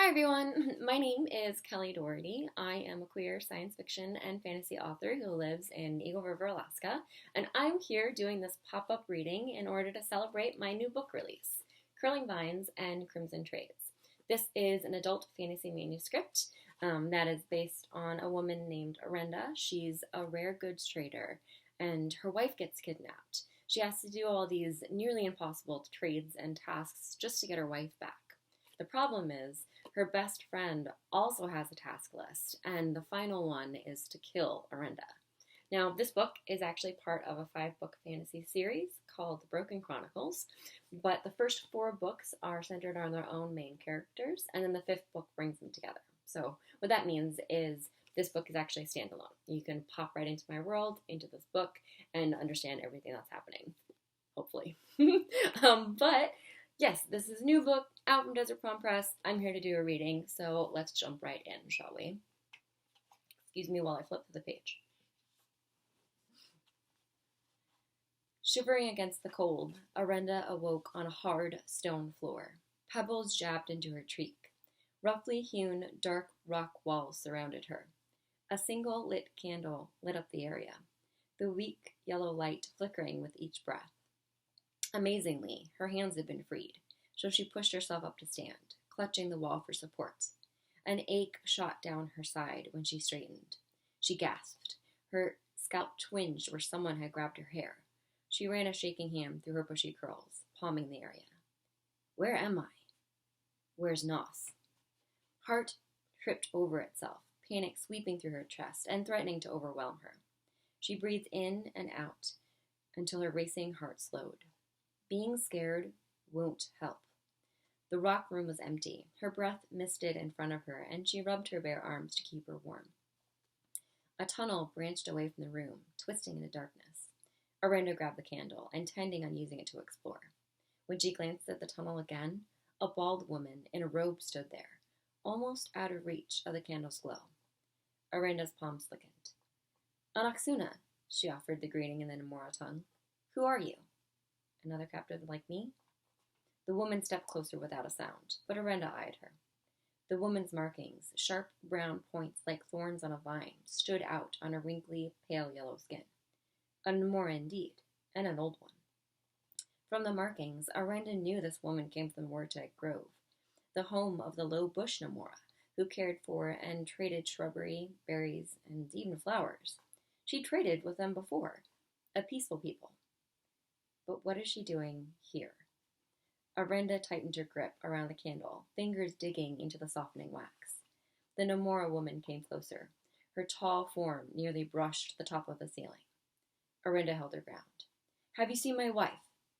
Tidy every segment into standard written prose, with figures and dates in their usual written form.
Hi everyone, my name is Kelly Doherty. I am a queer science fiction and fantasy author who lives in Eagle River, Alaska, and I'm here doing this pop-up reading in order to celebrate my new book release, Curling Vines and Crimson Trades. This is an adult fantasy manuscript that is based on a woman named Arenda. She's a rare goods trader, and her wife gets kidnapped. She has to do all these nearly impossible trades and tasks just to get her wife back. The problem is, her best friend also has a task list, and the final one is to kill Arenda. Now, this book is actually part of a 5-book fantasy series called The Broken Chronicles, but the first 4 books are centered on their own main characters, and then the 5th book brings them together. So what that means is this book is actually standalone. You can pop right into my world, into this book, and understand everything that's happening, hopefully. But yes, this is a new book out from Desert Plum Press. I'm here to do a reading, so let's jump right in, shall we? Excuse me while I flip to the page. Shivering against the cold, Arenda awoke on a hard stone floor. Pebbles jabbed into her cheek. Roughly hewn, dark rock walls surrounded her. A single lit candle lit up the area, the weak yellow light flickering with each breath. Amazingly, her hands had been freed, so she pushed herself up to stand, clutching the wall for support. An ache shot down her side when she straightened. She gasped. Her scalp twinged where someone had grabbed her hair. She ran a shaking hand through her bushy curls, palming the area. Where am I? Where's Nos? Heart tripped over itself, panic sweeping through her chest and threatening to overwhelm her. She breathed in and out until her racing heart slowed. Being scared won't help. The rock room was empty. Her breath misted in front of her, and she rubbed her bare arms to keep her warm. A tunnel branched away from the room, twisting in the darkness. Arenda grabbed the candle, intending on using it to explore. When she glanced at the tunnel again, a bald woman in a robe stood there, almost out of reach of the candle's glow. Arenda's palm slackened. Anaxuna, she offered the greeting in the Namora tongue. Who are you? Another captive like me? The woman stepped closer without a sound, but Arenda eyed her. The woman's markings, sharp brown points like thorns on a vine, stood out on her wrinkly, pale yellow skin. A Namora indeed, and an old one. From the markings, Arenda knew this woman came from Morteg Grove, the home of the low bush Namora, who cared for and traded shrubbery, berries, and even flowers. She traded with them before, a peaceful people. But what is she doing here? Arenda tightened her grip around the candle, fingers digging into the softening wax. The Namora woman came closer. Her tall form nearly brushed the top of the ceiling. Arenda held her ground. Have you seen my wife,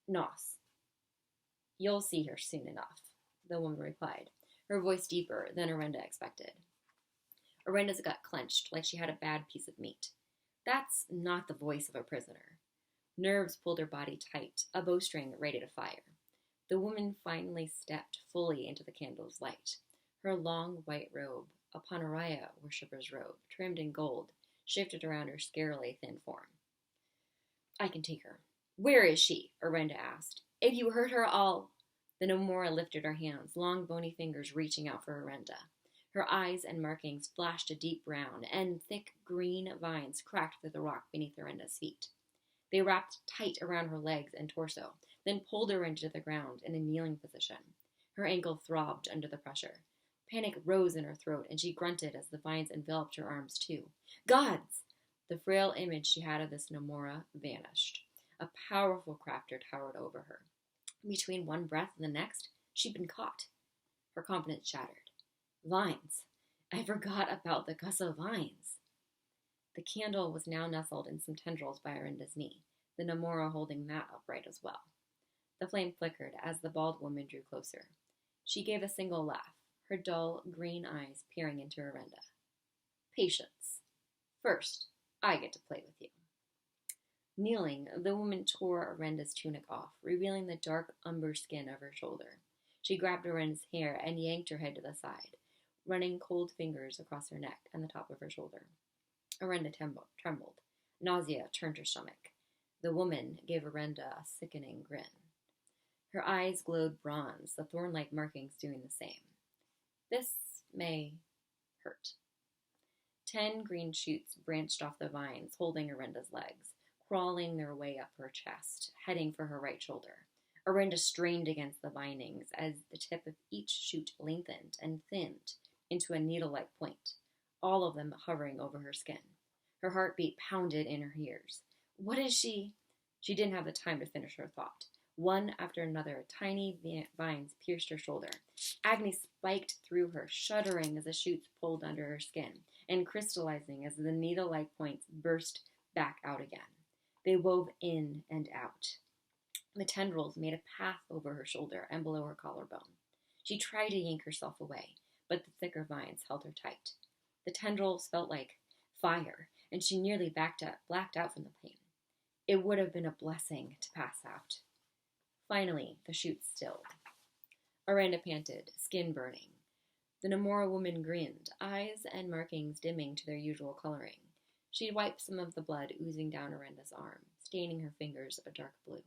Nos? You'll see her soon enough, the woman replied, her voice deeper than Arenda expected. Arenda's gut clenched like she had a bad piece of meat. That's not the voice of a prisoner. Nerves pulled her body tight, a bowstring ready to fire. The woman finally stepped fully into the candle's light. Her long white robe, a Panaraya worshipper's robe, trimmed in gold, shifted around her scarily thin form. I can take her. Where is she? Arenda asked. If you hurt her, I'll... The Namora lifted her hands, long bony fingers reaching out for Arenda. Her eyes and markings flashed a deep brown, and thick green vines cracked through the rock beneath Arenda's feet. They wrapped tight around her legs and torso, then pulled her into the ground in a kneeling position. Her ankle throbbed under the pressure. Panic rose in her throat, and she grunted as the vines enveloped her arms too. Gods! The frail image she had of this Namora vanished. A powerful crafter towered over her. Between one breath and the next, she'd been caught. Her confidence shattered. Vines! I forgot about the Cussa vines. The candle was now nestled in some tendrils by Arenda's knee, the Namora holding that upright as well. The flame flickered as the bald woman drew closer. She gave a single laugh, her dull green eyes peering into Arenda. Patience. First, I get to play with you. Kneeling, the woman tore Arenda's tunic off, revealing the dark umber skin of her shoulder. She grabbed Arenda's hair and yanked her head to the side, running cold fingers across her neck and the top of her shoulder. Arenda trembled. Nausea turned her stomach. The woman gave Arenda a sickening grin. Her eyes glowed bronze, the thorn-like markings doing the same. This may hurt. 10 green shoots branched off the vines, holding Arenda's legs, crawling their way up her chest, heading for her right shoulder. Arenda strained against the vinings as the tip of each shoot lengthened and thinned into a needle-like point, all of them hovering over her skin. Her heartbeat pounded in her ears. What is she? She didn't have the time to finish her thought. One after another, tiny vines pierced her shoulder. Agni spiked through her, shuddering as the shoots pulled under her skin, and crystallizing as the needle-like points burst back out again. They wove in and out. The tendrils made a path over her shoulder and below her collarbone. She tried to yank herself away, but the thicker vines held her tight. The tendrils felt like fire, and she nearly blacked out from the pain. It would have been a blessing to pass out. Finally, the shoots stilled. Arenda panted, skin burning. The Namora woman grinned, eyes and markings dimming to their usual coloring. She wiped some of the blood oozing down Arenda's arm, staining her fingers a dark blue.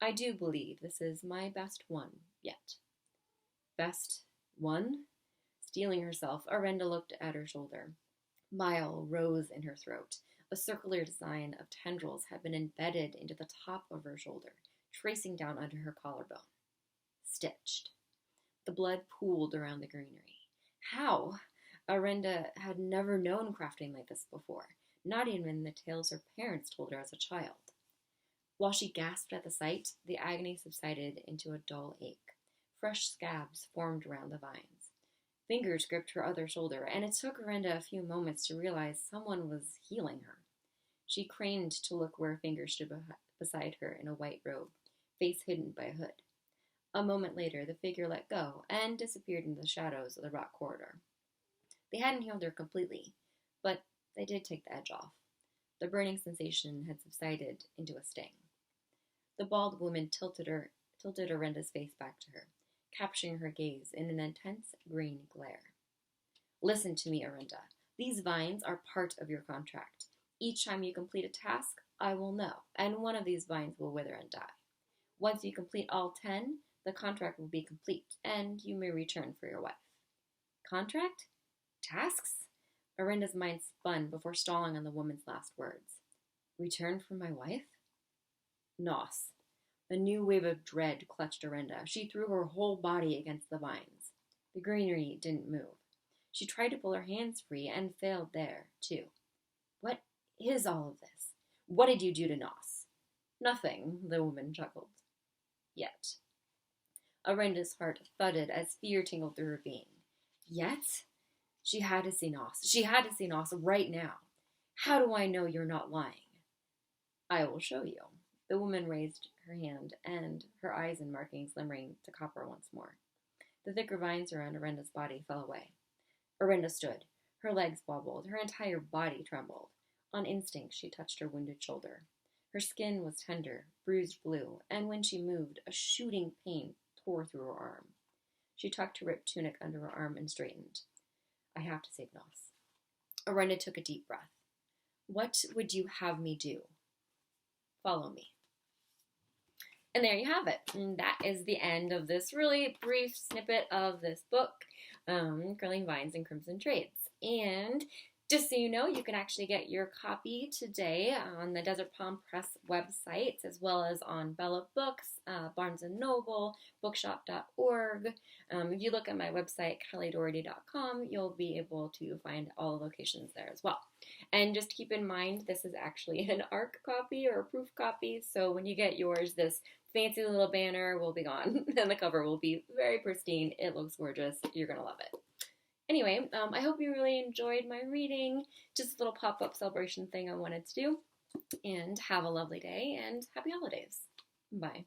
I do believe this is my best one yet. Best one? Steeling herself, Arenda looked at her shoulder. Bile rose in her throat. A circular design of tendrils had been embedded into the top of her shoulder, tracing down under her collarbone. Stitched. The blood pooled around the greenery. How? Arenda had never known crafting like this before, not even the tales her parents told her as a child. While she gasped at the sight, the agony subsided into a dull ache. Fresh scabs formed around the vines. Fingers gripped her other shoulder, and it took Arenda a few moments to realize someone was healing her. She craned to look where fingers stood beside her in a white robe, face hidden by a hood. A moment later, the figure let go and disappeared into the shadows of the rock corridor. They hadn't healed her completely, but they did take the edge off. The burning sensation had subsided into a sting. The bald woman tilted Arenda's face back to her, capturing her gaze in an intense green glare. Listen to me, Arenda. These vines are part of your contract. Each time you complete a task, I will know, and one of these vines will wither and die. Once you complete all 10, the contract will be complete, and you may return for your wife. Contract? Tasks? Arenda's mind spun before stalling on the woman's last words. Return for my wife? Nos. A new wave of dread clutched Arenda. She threw her whole body against the vines. The greenery didn't move. She tried to pull her hands free and failed there, too. What is all of this? What did you do to Nos? Nothing, the woman chuckled. Yet. Arenda's heart thudded as fear tingled through her being. Yet? She had to see Nos. She had to see Nos right now. How do I know you're not lying? I will show you. The woman raised her hand, and her eyes and markings glimmering to copper once more. The thicker vines around Arenda's body fell away. Arenda stood. Her legs wobbled. Her entire body trembled. On instinct, she touched her wounded shoulder. Her skin was tender, bruised blue, and when she moved, a shooting pain tore through her arm. She tucked her ripped tunic under her arm and straightened. I have to save Nos. Arenda took a deep breath. What would you have me do? Follow me. And there you have it. And that is the end of this really brief snippet of this book, Curling Vines and Crimson Trades. And just so you know, you can actually get your copy today on the Desert Palm Press website, as well as on Bella Books, Barnes & Noble, bookshop.org. If you look at my website, kellydoherty.com, you'll be able to find all the locations there as well. And just keep in mind, this is actually an ARC copy or a proof copy, so when you get yours, this fancy little banner will be gone, and the cover will be very pristine. It looks gorgeous. You're going to love it. Anyway, I hope you really enjoyed my reading. Just a little pop-up celebration thing I wanted to do. And have a lovely day, and happy holidays. Bye.